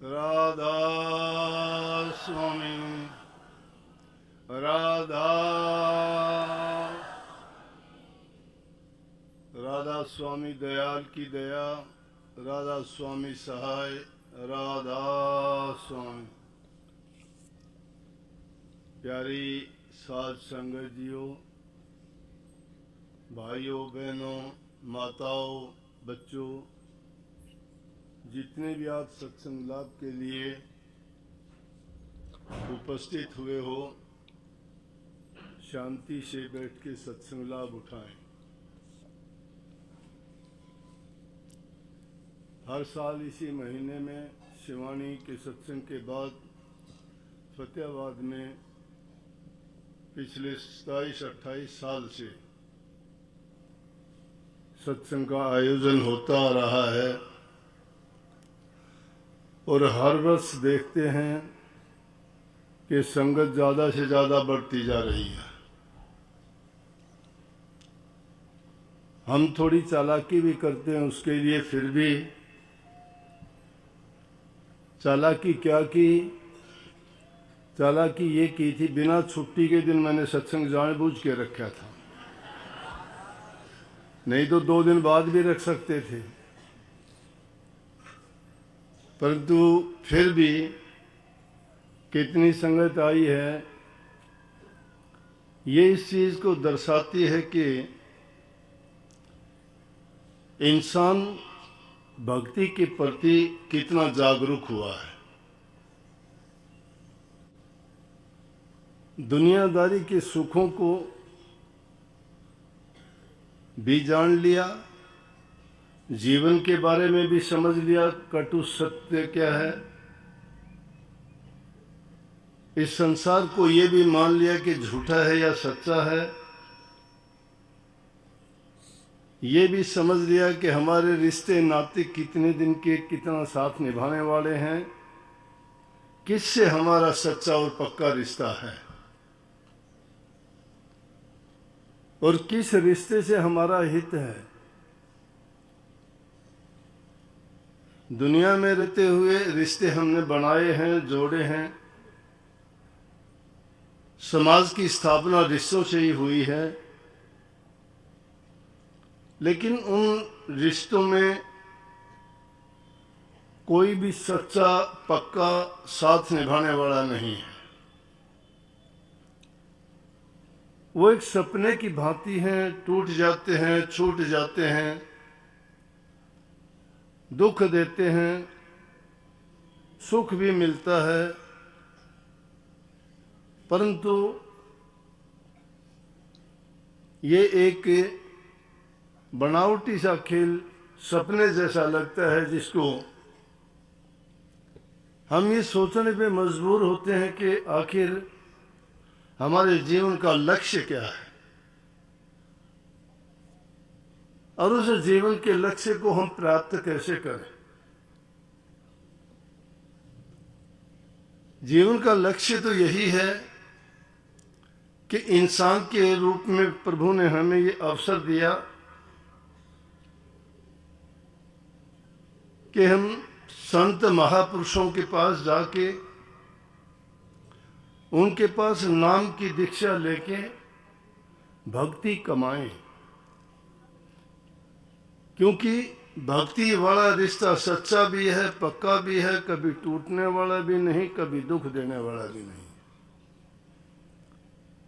राधा स्वामी राधा राधा स्वामी दयाल की दया, राधा स्वामी सहाय, राधा स्वामी। प्यारी साध संगत जियो, भाइयों बहनों, माताओं, बच्चों, जितने भी आप सत्संग लाभ के लिए उपस्थित हुए हो, शांति से बैठ के सत्संग लाभ उठाएं। हर साल इसी महीने में शिवानी के सत्संग के बाद फतेहाबाद में पिछले 27-28 साल से सत्संग का आयोजन होता रहा है और हर वर्ष देखते हैं कि संगत ज़्यादा से ज़्यादा बढ़ती जा रही है। हम थोड़ी चालाकी भी करते हैं उसके लिए, फिर भी चालाकी क्या की? चालाकी ये की थी, बिना छुट्टी के दिन मैंने सत्संग जानबूझ के रखा था, नहीं तो 2 दिन बाद भी रख सकते थे। परंतु फिर भी कितनी संगत आई है, ये इस चीज को दर्शाती है कि इंसान भक्ति के प्रति कितना जागरूक हुआ है। दुनियादारी के सुखों को भी जान लिया, जीवन के बारे में भी समझ लिया, कटु सत्य क्या है। इस संसार को ये भी मान लिया कि झूठा है या सच्चा है। ये भी समझ लिया कि हमारे रिश्ते नाते कितने दिन के, कितना साथ निभाने वाले हैं, किससे हमारा सच्चा और पक्का रिश्ता है और किस रिश्ते से हमारा हित है। दुनिया में रहते हुए रिश्ते हमने बनाए हैं, जोड़े हैं। समाज की स्थापना रिश्तों से ही हुई है, लेकिन उन रिश्तों में कोई भी सच्चा पक्का साथ निभाने वाला नहीं है। वो एक सपने की भांति हैं, टूट जाते हैं, छूट जाते हैं, दुख देते हैं, सुख भी मिलता है, परंतु ये एक बनावटी सा खेल, सपने जैसा लगता है, जिसको हम ये सोचने पे मजबूर होते हैं कि आखिर हमारे जीवन का लक्ष्य क्या है और उस जीवन के लक्ष्य को हम प्राप्त कैसे करें। जीवन का लक्ष्य तो यही है कि इंसान के रूप में प्रभु ने हमें ये अवसर दिया कि हम संत महापुरुषों के पास जाके उनके पास नाम की दीक्षा लेके भक्ति कमाएं, क्योंकि भक्ति वाला रिश्ता सच्चा भी है, पक्का भी है, कभी टूटने वाला भी नहीं, कभी दुख देने वाला भी नहीं।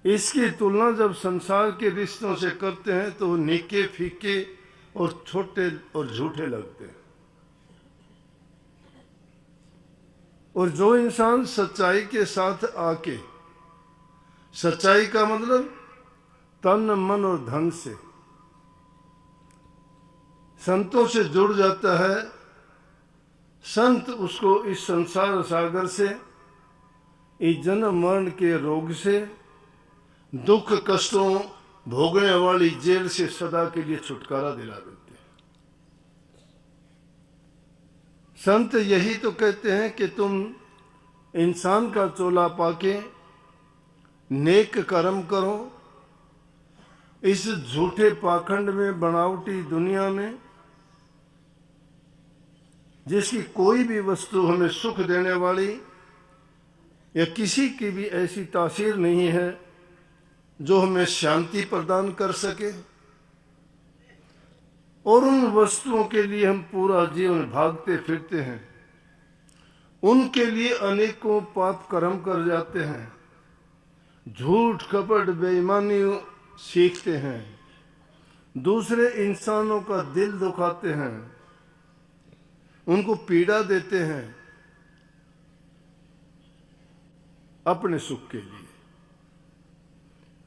इसकी तुलना जब संसार के रिश्तों से करते हैं तो निके फीके और छोटे और झूठे लगते हैं। और जो इंसान सच्चाई के साथ आके, सच्चाई का मतलब तन मन और धन से संतों से जुड़ जाता है, संत उसको इस संसार सागर से, इस जन्म मरण के रोग से, दुख कष्टों भोगने वाली जेल से सदा के लिए छुटकारा दिला देते हैं। संत यही तो कहते हैं कि तुम इंसान का चोला पाके नेक कर्म करो इस झूठे पाखंड में, बनावटी दुनिया में, जिसकी कोई भी वस्तु हमें सुख देने वाली या किसी की भी ऐसी तासीर नहीं है जो हमें शांति प्रदान कर सके, और उन वस्तुओं के लिए हम पूरा जीवन भागते फिरते हैं, उनके लिए अनेकों पाप कर्म कर जाते हैं, झूठ कपट बेईमानी सीखते हैं, दूसरे इंसानों का दिल दुखाते हैं, उनको पीड़ा देते हैं अपने सुख के लिए,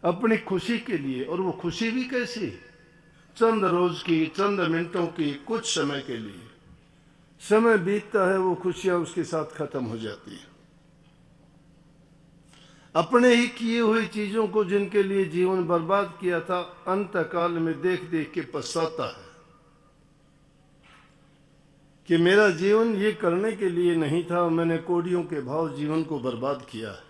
अपनी खुशी के लिए। और वो खुशी भी कैसी? चंद रोज की, चंद मिनटों की, कुछ समय के लिए। समय बीतता है, वो खुशियां उसके साथ खत्म हो जाती है। अपने ही किए हुई चीजों को, जिनके लिए जीवन बर्बाद किया था, अंत काल में देख देख के पछताता है कि मेरा जीवन ये करने के लिए नहीं था, मैंने कौड़ियों के भाव जीवन को बर्बाद किया है।